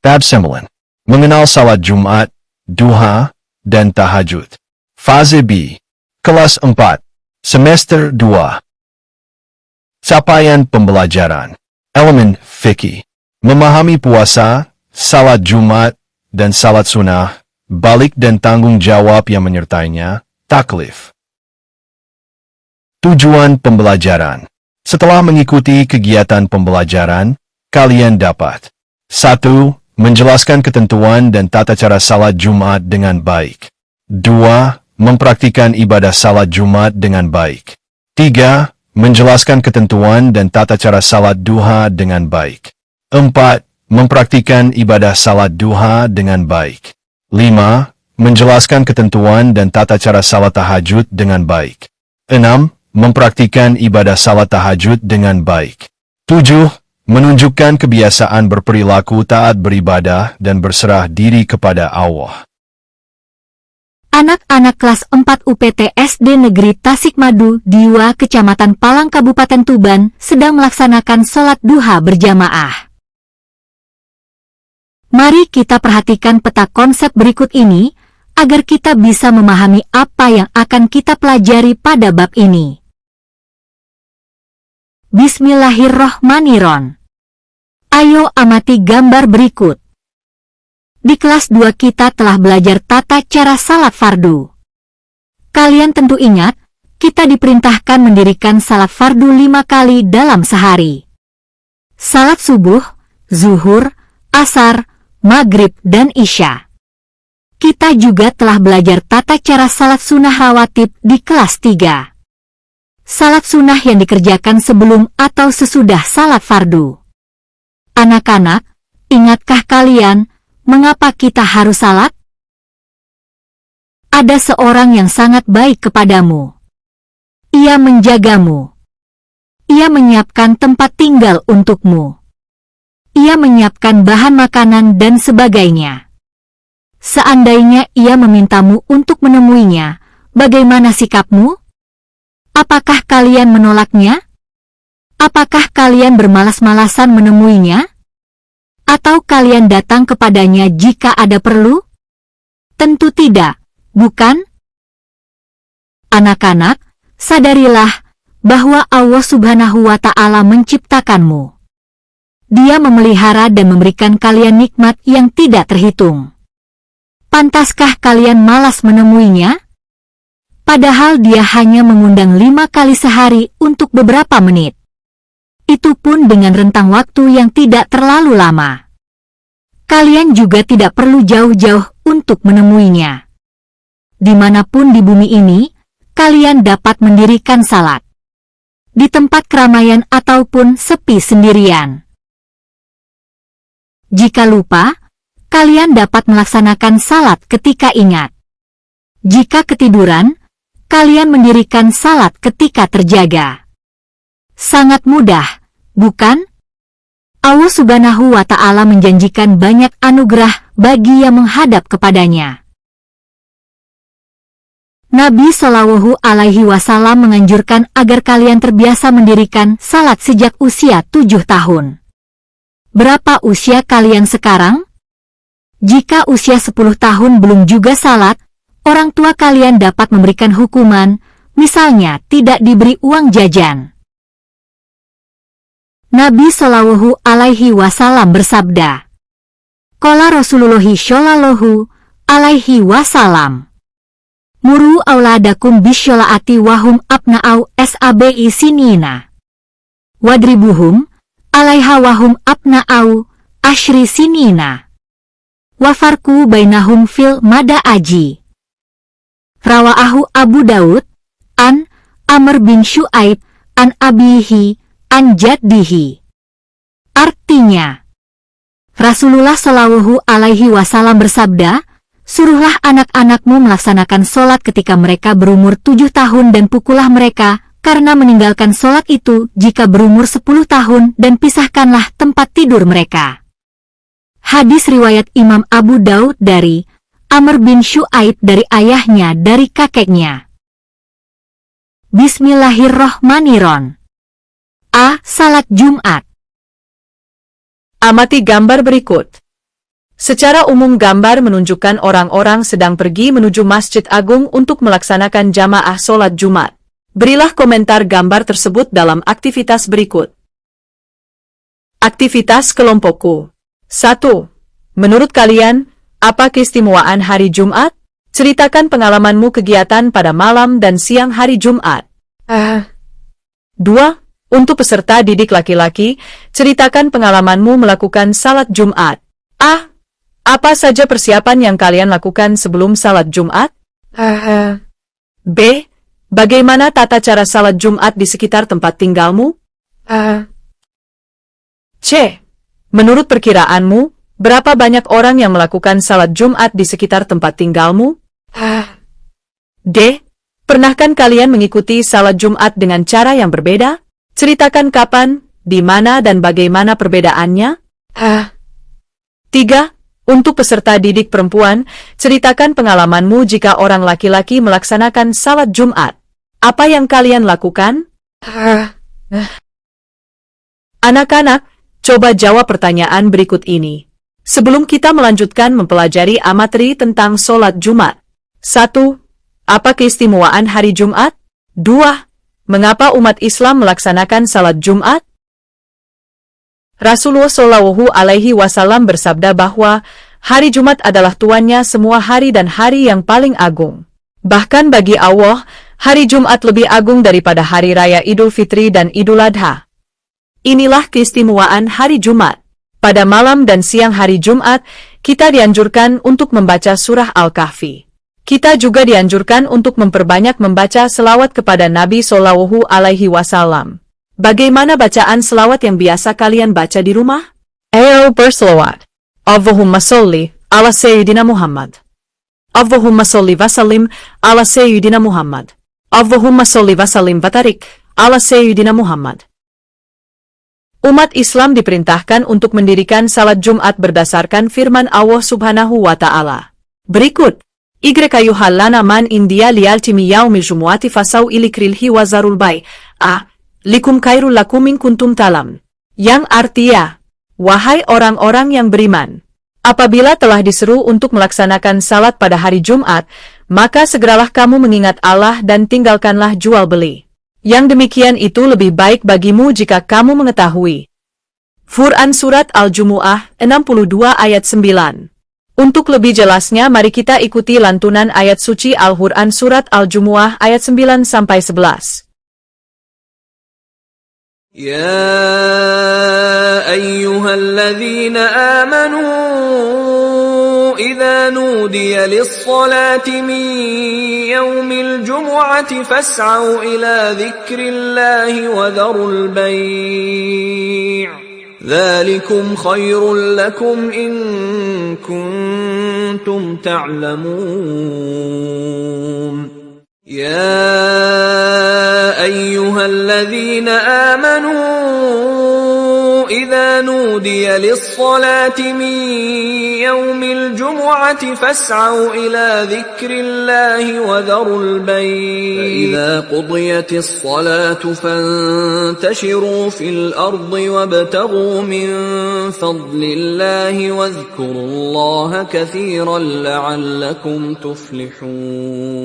Bab 9. Mengenal salat Jumat, duha, dan tahajud. Fase B. Kelas 4. Semester 2. Capaian pembelajaran. Elemen fikih. Memahami puasa, salat Jumat, dan salat sunnah, balik dan tanggung jawab yang menyertainya, taklif. Tujuan pembelajaran. Setelah mengikuti kegiatan pembelajaran, kalian dapat 1. Menjelaskan ketentuan dan tata cara salat Jumat dengan baik. 2. Mempraktikkan ibadah salat Jumat dengan baik. 3. Menjelaskan ketentuan dan tata cara salat duha dengan baik. 4. Mempraktikkan ibadah salat duha dengan baik. 5. Menjelaskan ketentuan dan tata cara salat tahajud dengan baik. 6. Mempraktikkan ibadah salat tahajud dengan baik. 7. Menunjukkan kebiasaan berperilaku taat beribadah dan berserah diri kepada Allah. Anak-anak kelas 4 UPT SD Negeri Tasikmadu, Diwa, Kecamatan Palang, Kabupaten Tuban, sedang melaksanakan sholat duha berjamaah. Mari kita perhatikan peta konsep berikut ini, agar kita bisa memahami apa yang akan kita pelajari pada bab ini. Bismillahirrohmanirrohim. Ayo amati gambar berikut. Di kelas 2 kita telah belajar tata cara salat fardu. Kalian tentu ingat, kita diperintahkan mendirikan salat fardu 5 kali dalam sehari. Salat subuh, zuhur, asar, maghrib, dan isya. Kita juga telah belajar tata cara salat sunnah rawatib di kelas 3. Salat sunnah yang dikerjakan sebelum atau sesudah salat fardu. Anak-anak, ingatkah kalian, mengapa kita harus salat? Ada seorang yang sangat baik kepadamu. Ia menjagamu. Ia menyiapkan tempat tinggal untukmu. Ia menyiapkan bahan makanan dan sebagainya. Seandainya ia memintamu untuk menemuinya, bagaimana sikapmu? Apakah kalian menolaknya? Apakah kalian bermalas-malasan menemuinya? Atau kalian datang kepadanya jika ada perlu? Tentu tidak, bukan? Anak-anak, sadarilah bahwa Allah Subhanahu wa Ta'ala menciptakanmu. Dia memelihara dan memberikan kalian nikmat yang tidak terhitung. Pantaskah kalian malas menemuinya? Padahal dia hanya mengundang 5 kali sehari untuk beberapa menit. Itu pun dengan rentang waktu yang tidak terlalu lama. Kalian juga tidak perlu jauh-jauh untuk menemuinya. Dimanapun di bumi ini, kalian dapat mendirikan salat. Di tempat keramaian ataupun sepi sendirian. Jika lupa, kalian dapat melaksanakan salat ketika ingat. Jika ketiduran, kalian mendirikan salat ketika terjaga. Sangat mudah, bukan? Allah Subhanahu wa Ta'ala menjanjikan banyak anugerah bagi yang menghadap kepadanya. Nabi Shallallahu Alaihi Wasallam menganjurkan agar kalian terbiasa mendirikan salat sejak usia 7 tahun. Berapa usia kalian sekarang? Jika usia 10 tahun belum juga salat, orang tua kalian dapat memberikan hukuman, misalnya tidak diberi uang jajan. Nabi Shallallahu Alaihi Wasallam bersabda, Qala Rasulullahi Shallallahu Alaihi Wasallam, Muru auladakum bisyola'ati wahum abna'au sabi sinina. Wadribuhum alaiha wahum abna'au ashri sinina. Wafarku bainahum fil mada aji. Rawaahu Abu Daud, an Amr bin Syu'aib, an abihi, an jaddihi. Artinya, Rasulullah Shallallahu Alaihi Wasallam bersabda, suruhlah anak-anakmu melaksanakan sholat ketika mereka berumur 7 tahun dan pukullah mereka, karena meninggalkan sholat itu jika berumur 10 tahun dan pisahkanlah tempat tidur mereka. Hadis riwayat Imam Abu Daud dari Amr bin Syu'aib dari ayahnya dari kakeknya. Bismillahirrohmanirrohim. A. Salat Jumat. Amati gambar berikut. Secara umum gambar menunjukkan orang-orang sedang pergi menuju Masjid Agung untuk melaksanakan jamaah sholat Jumat. Berilah komentar gambar tersebut dalam aktivitas berikut. Aktivitas kelompokku. 1. Menurut kalian, apa keistimewaan hari Jumat? Ceritakan pengalamanmu kegiatan pada malam dan siang hari Jumat. 2. Untuk peserta didik laki-laki, ceritakan pengalamanmu melakukan salat Jumat. A. Apa saja persiapan yang kalian lakukan sebelum salat Jumat? B. Bagaimana tata cara salat Jumat di sekitar tempat tinggalmu? C. Menurut perkiraanmu, berapa banyak orang yang melakukan salat Jumat di sekitar tempat tinggalmu? D. Pernahkah kalian mengikuti salat Jumat dengan cara yang berbeda? Ceritakan kapan, di mana dan bagaimana perbedaannya? 3. Untuk peserta didik perempuan, ceritakan pengalamanmu jika orang laki-laki melaksanakan salat Jumat. Apa yang kalian lakukan? Anak-anak, coba jawab pertanyaan berikut ini. Sebelum kita melanjutkan mempelajari materi tentang sholat Jumat. 1. Apa keistimewaan hari Jumat? 2. Mengapa umat Islam melaksanakan salat Jumat? Rasulullah Shallallahu Alaihi Wasallam bersabda bahwa hari Jumat adalah tuannya semua hari dan hari yang paling agung. Bahkan bagi Allah, hari Jumat lebih agung daripada hari raya Idul Fitri dan Idul Adha. Inilah keistimewaan hari Jumat. Pada malam dan siang hari Jumat, kita dianjurkan untuk membaca surah Al-Kahfi. Kita juga dianjurkan untuk memperbanyak membaca selawat kepada Nabi Shallallahu Alaihi Wasallam. Bagaimana bacaan selawat yang biasa kalian baca di rumah? Ayo berselawat. Allahumma sholli ala Sayyidina Muhammad. Allahumma sholli wasallim ala Sayyidina Muhammad. Allahumma sholli wasallim batarik ala Sayyidina Muhammad. Umat Islam diperintahkan untuk mendirikan salat Jumat berdasarkan firman Allah Subhanahu wa Ta'ala. Berikut. Ayyuhallana man india liyaltimi yaumil jumuati fasau ilikrilhi wazarul bay. Likum kairul lakum in kuntum talam. Yang artinya, wahai orang-orang yang beriman, apabila telah diseru untuk melaksanakan salat pada hari Jumat, maka segeralah kamu mengingat Allah dan tinggalkanlah jual beli. Yang demikian itu lebih baik bagimu jika kamu mengetahui. Quran Surat Al-Jumu'ah 62 ayat 9. Untuk lebih jelasnya mari kita ikuti lantunan ayat suci Al-Quran Surat Al-Jumu'ah ayat 9-11. يا أيها الذين آمنوا إذا نودي للصلاة من يوم الجمعة فاسعوا إلى ذكر الله وذروا البيع ذلكم خير لكم إن كنتم تعلمون يا أيها الذين آمنوا إذا نودي للصلاة من يوم الجمعة فاسعوا إلى ذكر الله وذروا البيع فإذا قضيت الصلاة فانتشروا في الأرض وابتغوا من فضل الله واذكروا الله كثيرا لعلكم تفلحون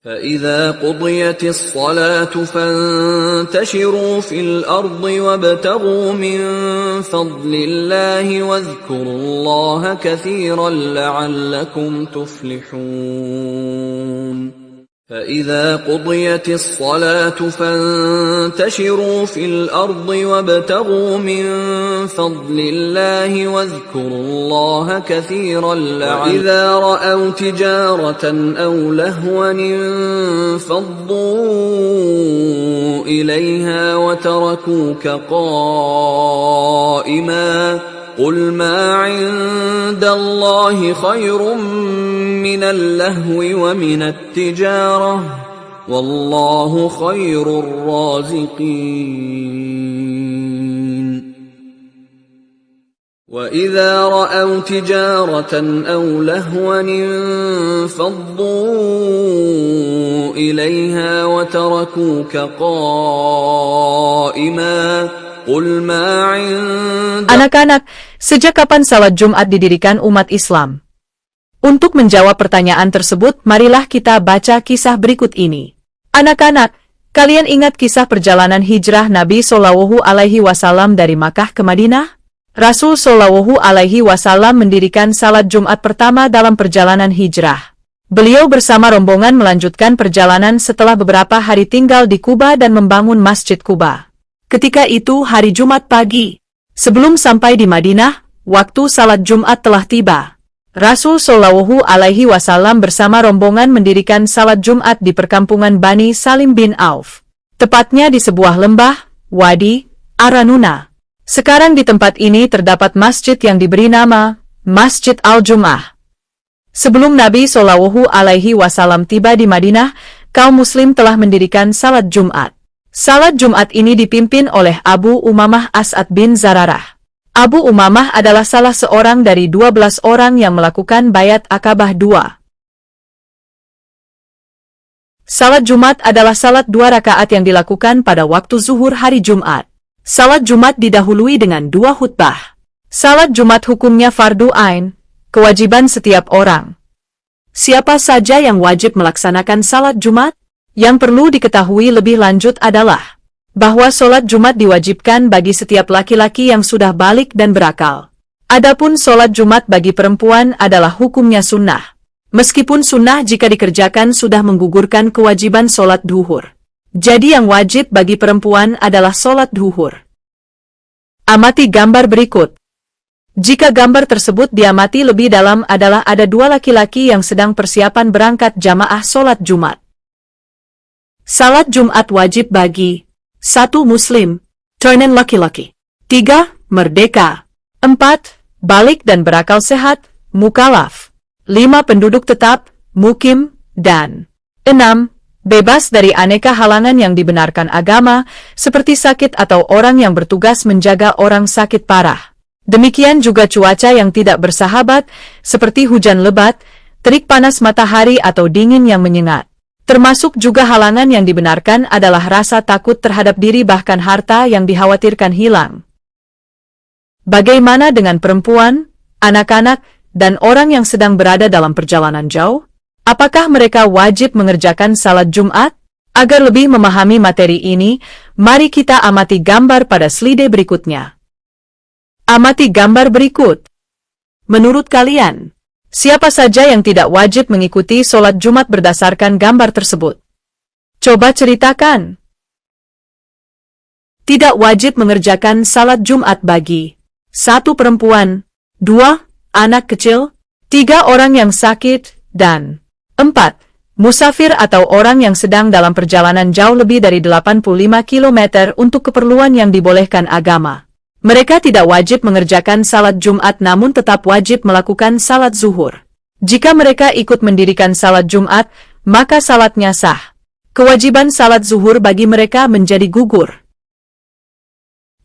فإذا قضيت الصلاة فانتشروا في الأرض وابتغوا من فضل الله واذكروا الله كثيرا لعلكم تفلحون فإذا قضيت الصلاة فانتشروا في الأرض وابتغوا من فضل الله واذكروا الله كثيرا وإذا رأوا تجارة أو لهوا انفضوا إليها وتركوك قائما قل ما عند الله خير من اللهو ومن التجارة والله خير الرازقين وإذا رأوا تجارة أو لهوا انفضوا إليها وتركوك قائما قل ما عند Anak-anak, Sejak kapan salat Jumat didirikan umat Islam? Untuk menjawab pertanyaan tersebut, marilah kita baca kisah berikut ini. Anak-anak, kalian ingat kisah perjalanan hijrah Nabi Shallallahu Alaihi Wasallam dari Makkah ke Madinah? Rasul Shallallahu Alaihi Wasallam mendirikan salat Jumat pertama dalam perjalanan hijrah. Beliau bersama rombongan melanjutkan perjalanan setelah beberapa hari tinggal di Kuba dan membangun Masjid Kuba. Ketika itu hari Jumat pagi. Sebelum sampai di Madinah, waktu salat Jumat telah tiba. Rasul Shallallahu Alaihi Wasallam bersama rombongan mendirikan salat Jumat di perkampungan Bani Salim bin Auf. Tepatnya di sebuah lembah, Wadi Aranuna. Sekarang di tempat ini terdapat masjid yang diberi nama Masjid Al-Jum'ah. Sebelum Nabi Shallallahu Alaihi Wasallam tiba di Madinah, kaum muslim telah mendirikan salat Jumat. Salat Jumat ini dipimpin oleh Abu Umamah As'ad bin Zararah. Abu Umamah adalah salah seorang dari 12 orang yang melakukan Bayat Aqabah II. Salat Jumat adalah salat 2 rakaat yang dilakukan pada waktu zuhur hari Jumat. Salat Jumat didahului dengan 2 khutbah. Salat Jumat hukumnya fardu ain, kewajiban setiap orang. Siapa saja yang wajib melaksanakan salat Jumat? Yang perlu diketahui lebih lanjut adalah bahwa salat Jumat diwajibkan bagi setiap laki-laki yang sudah balik dan berakal. Adapun salat Jumat bagi perempuan adalah hukumnya sunnah. Meskipun sunnah jika dikerjakan sudah menggugurkan kewajiban salat duhur. Jadi yang wajib bagi perempuan adalah salat duhur. Amati gambar berikut. Jika gambar tersebut diamati lebih dalam adalah ada 2 laki-laki yang sedang persiapan berangkat jamaah salat Jumat. Salat Jumat wajib bagi 1. Muslim, turnen laki-laki. 3. Merdeka. 4. Balik dan berakal sehat, mukalaf. 5. Penduduk tetap, mukim, dan 6. Bebas dari aneka halangan yang dibenarkan agama, seperti sakit atau orang yang bertugas menjaga orang sakit parah. Demikian juga cuaca yang tidak bersahabat, seperti hujan lebat, terik panas matahari atau dingin yang menyengat. Termasuk juga halangan yang dibenarkan adalah rasa takut terhadap diri bahkan harta yang dikhawatirkan hilang. Bagaimana dengan perempuan, anak-anak, dan orang yang sedang berada dalam perjalanan jauh? Apakah mereka wajib mengerjakan salat Jumat? Agar lebih memahami materi ini, mari kita amati gambar pada slide berikutnya. Amati gambar berikut. Menurut kalian, siapa saja yang tidak wajib mengikuti salat Jumat berdasarkan gambar tersebut? Coba ceritakan. Tidak wajib mengerjakan salat Jumat bagi 1. Perempuan, 2. Anak kecil, 3. Orang yang sakit, dan 4. Musafir atau orang yang sedang dalam perjalanan jauh lebih dari 85 km untuk keperluan yang dibolehkan agama. Mereka tidak wajib mengerjakan salat Jumat namun tetap wajib melakukan salat zuhur. Jika mereka ikut mendirikan salat Jumat, maka salatnya sah. Kewajiban salat zuhur bagi mereka menjadi gugur.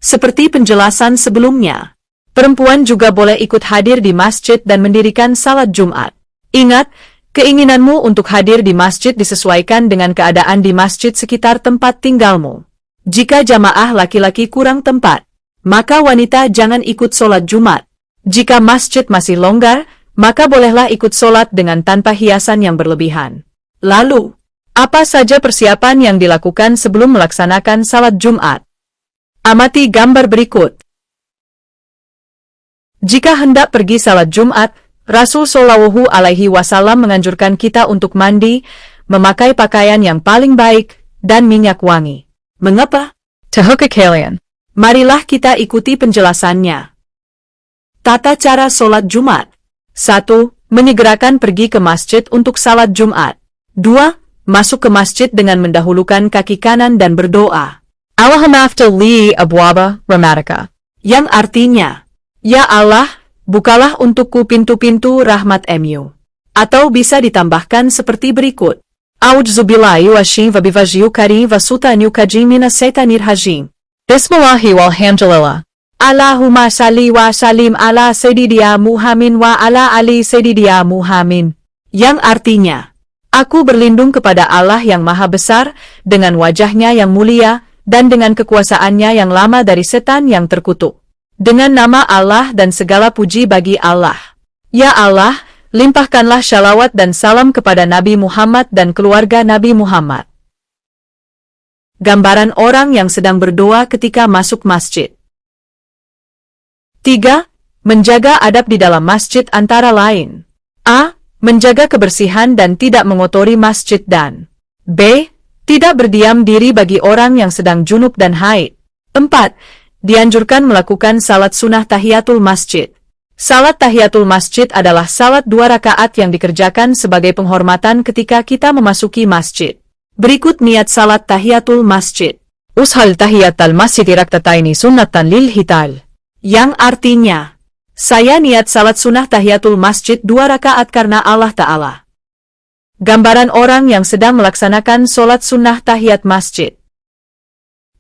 Seperti penjelasan sebelumnya, perempuan juga boleh ikut hadir di masjid dan mendirikan salat Jumat. Ingat, keinginanmu untuk hadir di masjid disesuaikan dengan keadaan di masjid sekitar tempat tinggalmu. Jika jamaah laki-laki kurang tempat, maka wanita jangan ikut sholat Jumat. Jika masjid masih longgar, maka bolehlah ikut sholat dengan tanpa hiasan yang berlebihan. Lalu, apa saja persiapan yang dilakukan sebelum melaksanakan salat Jumat? Amati gambar berikut. Jika hendak pergi salat Jumat, Rasul Shallallahu Alaihi Wasallam menganjurkan kita untuk mandi, memakai pakaian yang paling baik, dan minyak wangi. Mengapa? Tahukah kalian? Marilah kita ikuti penjelasannya. Tata cara sholat Jumat. 1. Menyegerakan pergi ke masjid untuk salat Jumat. 2. Masuk ke masjid dengan mendahulukan kaki kanan dan berdoa. Allahumma li abwaba rahmatika. Yang artinya, Ya Allah, bukalah untukku pintu-pintu rahmat MU. Atau bisa ditambahkan seperti berikut. A'udzubillahi wasyaitonir karim wa sultanil kajim minas syaitanir rajim. Bismillahi walhamdulillah. Allahumma salli wa salim ala sayyidina Muhammadin wa ala ali sayyidina Muhammadin. Yang artinya, aku berlindung kepada Allah yang maha besar, dengan wajahnya yang mulia, dan dengan kekuasaannya yang lama dari setan yang terkutuk. Dengan nama Allah dan segala puji bagi Allah. Ya Allah, limpahkanlah shalawat dan salam kepada Nabi Muhammad dan keluarga Nabi Muhammad. Gambaran orang yang sedang berdoa ketika masuk masjid. 3. Menjaga adab di dalam masjid antara lain. A. Menjaga kebersihan dan tidak mengotori masjid dan B. Tidak berdiam diri bagi orang yang sedang junub dan haid. 4. Dianjurkan melakukan salat sunnah tahiyatul masjid. Salat tahiyatul masjid adalah salat 2 rakaat yang dikerjakan sebagai penghormatan ketika kita memasuki masjid. Berikut niat salat tahiyatul masjid. Ushal tahiyatul masjid raktataini sunnatan lil hital. Yang artinya, saya niat salat sunnah tahiyatul masjid 2 rakaat karena Allah Ta'ala. Gambaran orang yang sedang melaksanakan solat sunnah tahiyat masjid.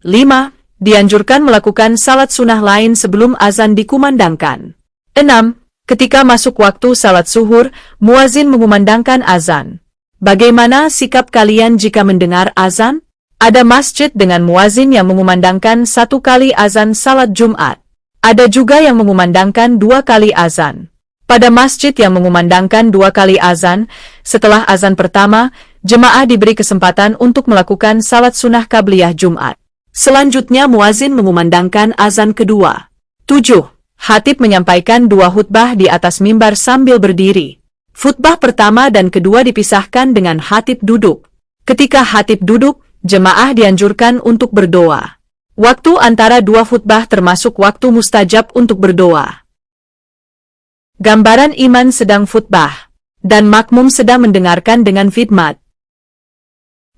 5. Dianjurkan melakukan salat sunnah lain sebelum azan dikumandangkan. 6. Ketika masuk waktu salat zuhur, muazin mengumandangkan azan. Bagaimana sikap kalian jika mendengar azan? Ada masjid dengan muazin yang mengumandangkan 1 kali azan salat Jumat. Ada juga yang mengumandangkan 2 kali azan. Pada masjid yang mengumandangkan 2 kali azan, setelah azan pertama, jemaah diberi kesempatan untuk melakukan salat sunnah qabliyah Jumat. Selanjutnya muazin mengumandangkan azan kedua. 7. Khatib menyampaikan 2 khutbah di atas mimbar sambil berdiri. Khutbah pertama dan kedua dipisahkan dengan khatib duduk. Ketika khatib duduk, jemaah dianjurkan untuk berdoa. Waktu antara 2 khutbah termasuk waktu mustajab untuk berdoa. Gambaran iman sedang khutbah, dan makmum sedang mendengarkan dengan khidmat.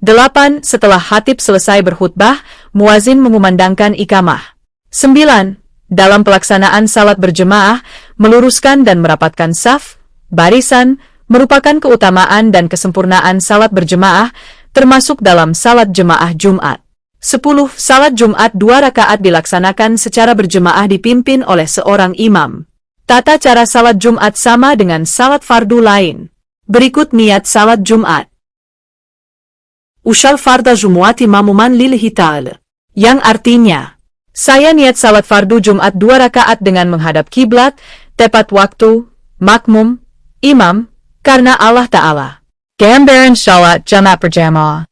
8. Setelah khatib selesai berkhutbah, muazin mengumandangkan iqamah. 9. Dalam pelaksanaan salat berjemaah, meluruskan dan merapatkan saf, barisan, merupakan keutamaan dan kesempurnaan salat berjemaah, termasuk dalam salat jemaah Jumat. 10. Salat Jumat 2 rakaat dilaksanakan secara berjemaah dipimpin oleh seorang imam. Tata cara salat Jumat sama dengan salat fardu lain. Berikut niat salat Jumat. Ushal farda Jumuati mamuman lil hital. Yang artinya, saya niat salat fardu Jumat 2 rakaat dengan menghadap kiblat, tepat waktu, makmum, imam, karena Allah Ta'ala. Gambaran salat Jumat berjamaah.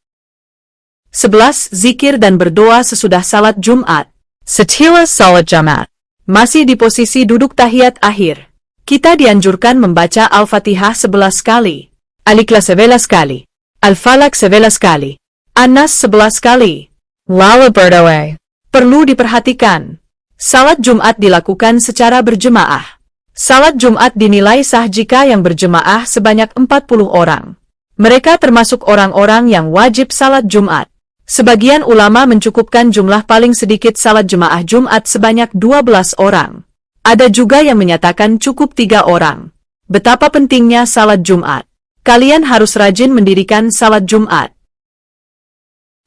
11. Zikir dan berdoa sesudah salat Jumat. Setelah salat Jumat, masih di posisi duduk tahiyat akhir, kita dianjurkan membaca Al-Fatihah 11 kali, Al-Ikhlas 11 kali, Al-Falaq 11 kali, An-Nas 11 kali. Lalu berdoa. Perlu diperhatikan, salat Jumat dilakukan secara berjemaah. Salat Jumat dinilai sah jika yang berjemaah sebanyak 40 orang. Mereka termasuk orang-orang yang wajib salat Jumat. Sebagian ulama mencukupkan jumlah paling sedikit salat jemaah Jumat sebanyak 12 orang. Ada juga yang menyatakan cukup 3 orang. Betapa pentingnya salat Jumat. Kalian harus rajin mendirikan salat Jumat.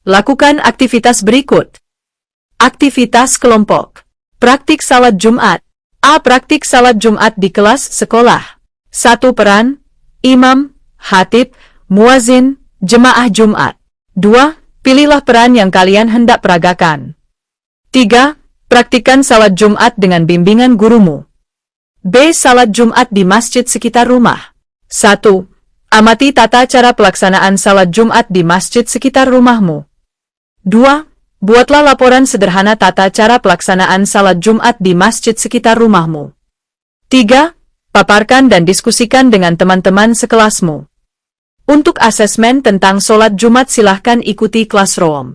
Lakukan aktivitas berikut. Aktivitas kelompok. Praktik salat Jumat. A. Praktik salat Jumat di kelas sekolah. 1. Peran imam, khatib, muazin, jemaah Jumat. 2. Pilihlah peran yang kalian hendak peragakan. 3. Praktikan salat Jumat dengan bimbingan gurumu. B. Salat Jumat di masjid sekitar rumah. 1. Amati tata cara pelaksanaan salat Jumat di masjid sekitar rumahmu. 2. Buatlah laporan sederhana tata cara pelaksanaan salat Jumat di masjid sekitar rumahmu. 3. Paparkan dan diskusikan dengan teman-teman sekelasmu. Untuk asesmen tentang sholat Jumat silahkan ikuti Classroom.